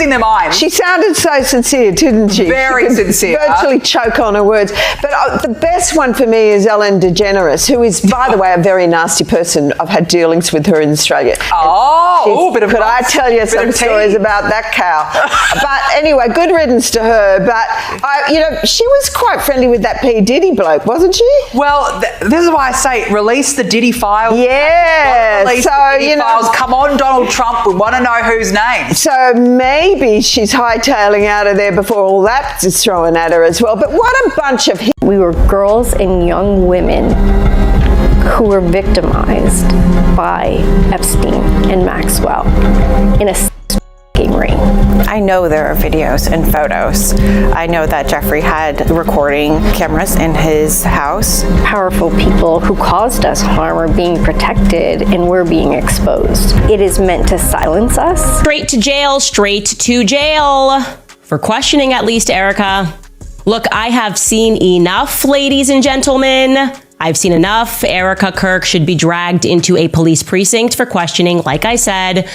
in their minds. She sounded so sincere, didn't she? Very sincere. Virtually choke on her words. But the best one for me is Ellen DeGeneres, who is, by the way, a very nasty person. I've had dealings with her in Australia. Could I tell you some stories about that cow? But anyway, good riddance to her. But she was quite friendly with that P. Diddy bloke, wasn't she? Well, this is why I say release the Diddy files. Yeah. Release the Diddy files. Come on, Donald Trump. We want to know whose name. So maybe she's hightailing out of there before all that is thrown at her as well. But what a bunch of... We were girls and young women who were victimized by Epstein and Maxwell in a ring. I know there are videos and photos. I know that Jeffrey had recording cameras in his house. Powerful people who caused us harm are being protected and we're being exposed. It is meant to silence us. Straight to jail for questioning at least Erica. Look, I have seen enough, ladies and gentlemen. I've seen enough. Erica Kirk should be dragged into a police precinct for questioning. Like I said,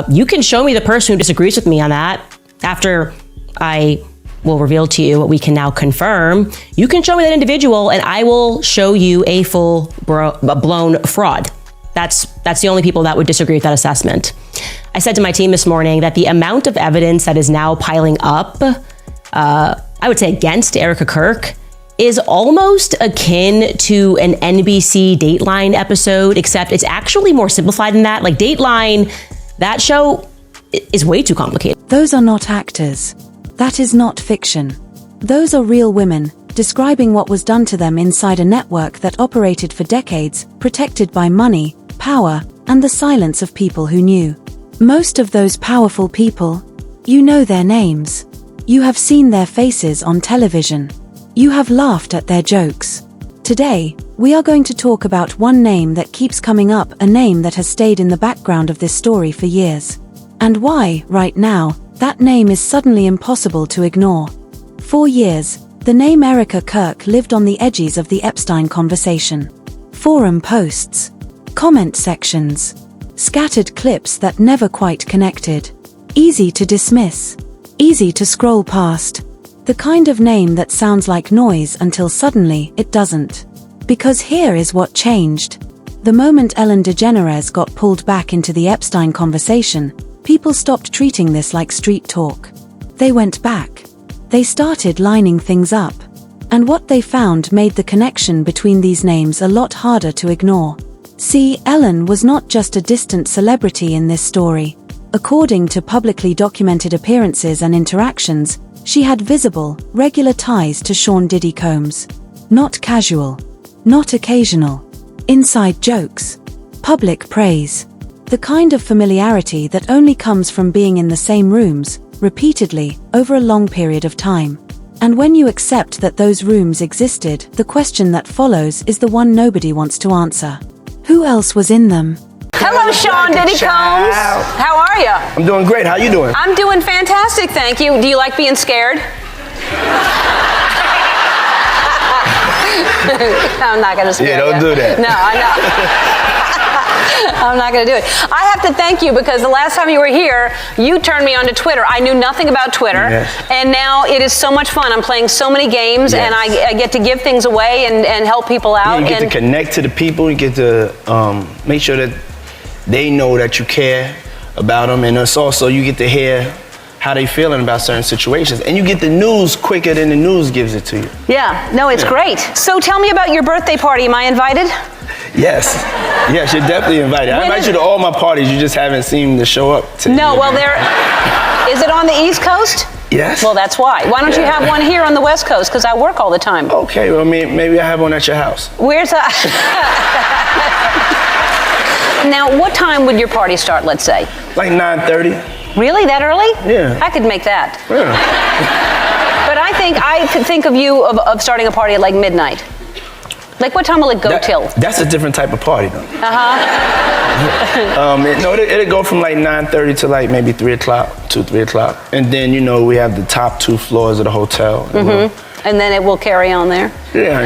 you can show me the person who disagrees with me on that. After I will reveal to you what we can now confirm, you can show me that individual and I will show you a blown fraud. That's the only people that would disagree with that assessment. I said to my team this morning that the amount of evidence that is now piling up, I would say against Erica Kirk, is almost akin to an NBC Dateline episode, except it's actually more simplified than that. Like Dateline, that show is way too complicated. Those are not actors. That is not fiction. Those are real women, describing what was done to them inside a network that operated for decades, protected by money, power, and the silence of people who knew. Most of those powerful people, you know their names. You have seen their faces on television. You have laughed at their jokes. Today, we are going to talk about one name that keeps coming up, a name that has stayed in the background of this story for years. And why, right now, that name is suddenly impossible to ignore. For years, the name Erica Kirk lived on the edges of the Epstein conversation. Forum posts, comment sections, scattered clips that never quite connected. Easy to dismiss. Easy to scroll past. The kind of name that sounds like noise until suddenly it doesn't. Because here is what changed. The moment Ellen DeGeneres got pulled back into the Epstein conversation, people stopped treating this like street talk. They went back. They started lining things up. And what they found made the connection between these names a lot harder to ignore. See, Ellen was not just a distant celebrity in this story. According to publicly documented appearances and interactions, she had visible, regular ties to Sean Diddy Combs. Not casual. Not occasional. Inside jokes. Public praise. The kind of familiarity that only comes from being in the same rooms, repeatedly, over a long period of time. And when you accept that those rooms existed, the question that follows is the one nobody wants to answer. Who else was in them? Hello, Sean Diddy Combs. How are you? I'm doing great. How you doing? I'm doing fantastic, thank you. Do you like being scared? I'm not going to scare you. Yeah, don't do that. No, I know. I'm not going to do it. I have to thank you because the last time you were here, you turned me onto Twitter. I knew nothing about Twitter, and now it is so much fun. I'm playing so many games, and I get to give things away and help people out. Yeah, you get to connect to the people. You get to make sure that they know that you care about them, and it's also you get to hear how they feeling about certain situations, and you get the news quicker than the news gives it to you. Yeah, no, it's great. So tell me about your birthday party. Am I invited? Yes, you're definitely invited. I invite you to all my parties. You just haven't seen the show up. No, well, is it on the East Coast? Yes. Well, that's why. Why don't you have one here on the West Coast? Because I work all the time. Okay, well, maybe I have one at your house. Where's that? Now, what time would your party start, let's say? Like 9:30. Really? That early? Yeah. I could make that. Yeah. But I could think of you of starting a party at like midnight. Like, what time will it go till? That's a different type of party, though. It'll go from like 9:30 to like maybe 3 o'clock, 3 o'clock. And then, we have the top 2 floors of the hotel. And then it will carry on there? Yeah.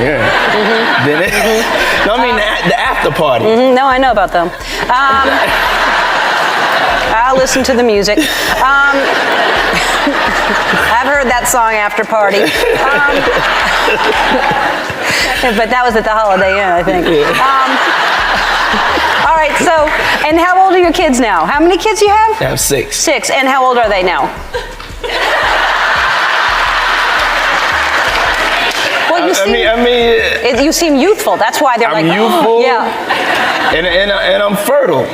Then the after party. No, I know about them. I'll listen to the music. that song after party. But that was at the Holiday Inn, I think. All right, so, and how old are your kids now? How many kids do you have? I have 6. 6, and how old are they now? Well, you seem youthful. That's why they're I'm like, youthful. Oh, yeah. And I'm fertile.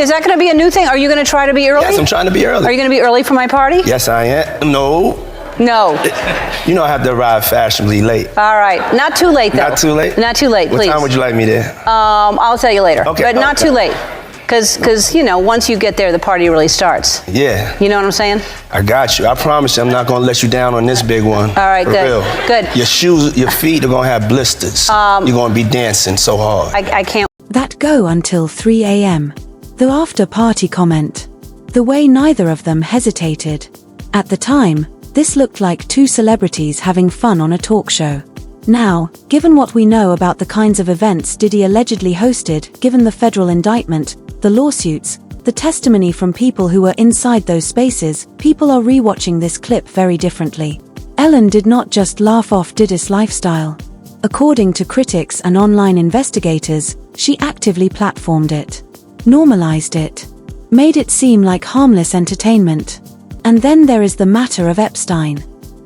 Is that going to be a new thing? Are you going to try to be early? Yes, I'm trying to be early. Are you going to be early for my party? Yes, I am. No. You know I have to arrive fashionably late. All right. Not too late, though. Not too late? Not too late, please. What time would you like me there? I'll tell you later. Okay. But not too late. Because, once you get there, the party really starts. Yeah. You know what I'm saying? I got you. I promise you I'm not going to let you down on this big one. All right, For good. real. Good. Your shoes, your feet are going to have blisters. You're going to be dancing so hard. I can't. That go until 3 a.m. The after-party comment. The way neither of them hesitated. At the time, this looked like two celebrities having fun on a talk show. Now, given what we know about the kinds of events Diddy allegedly hosted, given the federal indictment, the lawsuits, the testimony from people who were inside those spaces, people are rewatching this clip very differently. Ellen did not just laugh off Diddy's lifestyle. According to critics and online investigators, she actively platformed it, normalized it, made it seem like harmless entertainment. And then there is the matter of Epstein.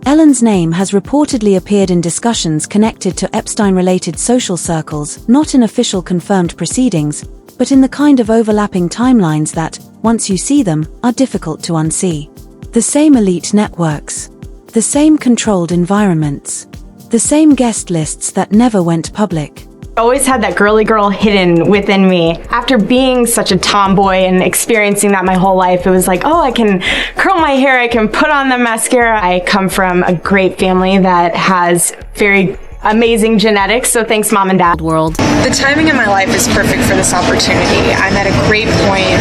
Ellen's name has reportedly appeared in discussions connected to Epstein-related social circles, not in official confirmed proceedings, but in the kind of overlapping timelines that, once you see them, are difficult to unsee. The same elite networks. The same controlled environments. The same guest lists that never went public. I always had that girly girl hidden within me. After being such a tomboy and experiencing that my whole life, it was like, oh, I can curl my hair, I can put on the mascara. I come from a great family that has very amazing genetics, so thanks Mom and Dad. The timing in my life is perfect for this opportunity. I'm at a great point,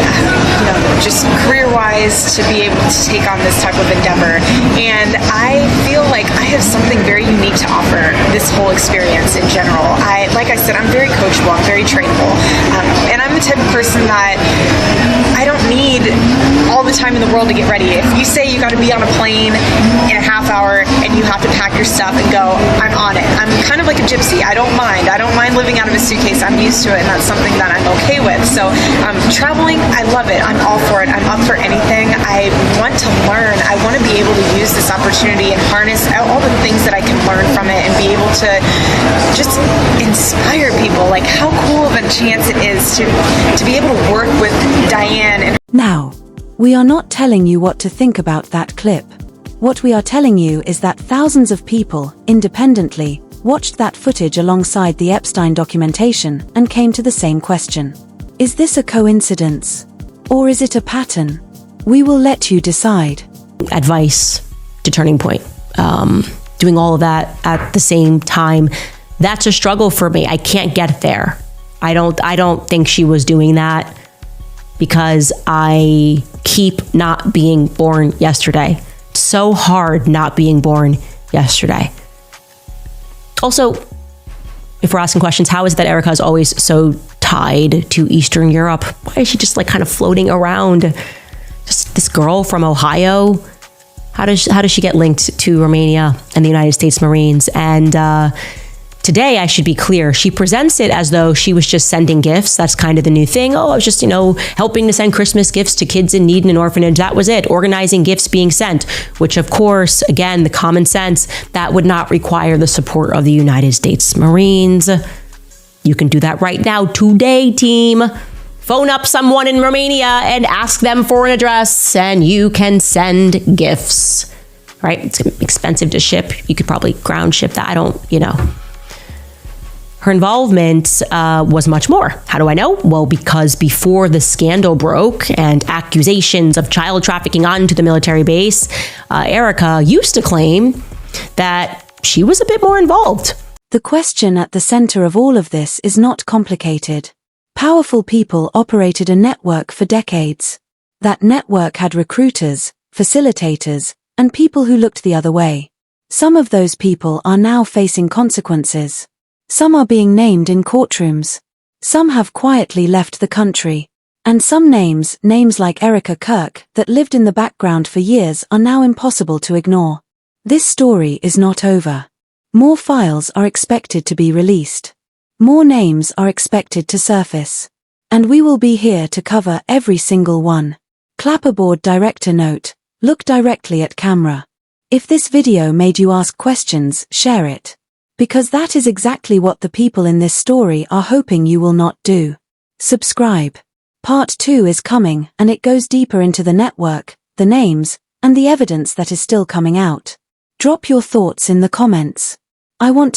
just career-wise, to be able to take on this type of endeavor. And I feel like I have something very unique to offer this whole experience in general. Like I said, I'm very coachable, I'm very trainable. And I'm the type of person that I don't need all the time in the world to get ready. If you say you got to be on a plane in a half hour and you have to pack your stuff and go, I'm on it. I'm kind of like a gypsy. I don't mind. I don't mind living out of a suitcase. I'm used to it, and that's something that I'm okay with. So traveling, I love it. I'm all for it. I'm up for anything. I want to learn. I want to be able to use this opportunity and harness all the things that I can learn from it and be able to just inspire people. Like how cool of a chance it is to be able to work with Diane. And now, we are not telling you what to think about that clip. What we are telling you is that thousands of people, independently, watched that footage alongside the Epstein documentation and came to the same question. Is this a coincidence? Or is it a pattern? We will let you decide. Advice to Turning Point. Doing all of that at the same time. That's a struggle for me. I can't get there. I don't think she was doing that because I keep not being born yesterday. It's so hard not being born yesterday. Also, if we're asking questions, how is it that Erica is always so tied to Eastern Europe? Why is she just like kind of floating around? Just this girl from Ohio? How does she get linked to Romania and the United States Marines? And today, I should be clear, she presents it as though she was just sending gifts. That's kind of the new thing. Oh, I was just, helping to send Christmas gifts to kids in need in an orphanage. That was it. Organizing gifts being sent, which of course, again, the common sense, that would not require the support of the United States Marines. You can do that right now, today, team. Phone up someone in Romania and ask them for an address and you can send gifts, right? It's expensive to ship. You could probably ground ship that. Her involvement was much more. How do I know? Well, because before the scandal broke and accusations of child trafficking onto the military base, Erica used to claim that she was a bit more involved. The question at the center of all of this is not complicated. Powerful people operated a network for decades. That network had recruiters, facilitators, and people who looked the other way. Some of those people are now facing consequences. Some are being named in courtrooms. Some have quietly left the country. And some names like Erica Kirk, that lived in the background for years, are now impossible to ignore. This story is not over. More files are expected to be released. More names are expected to surface. And we will be here to cover every single one. Clapperboard director note: look directly at camera. If this video made you ask questions, share it. Because that is exactly what the people in this story are hoping you will not do. Subscribe. Part 2 is coming, and it goes deeper into the network, the names, and the evidence that is still coming out. Drop your thoughts in the comments. I want to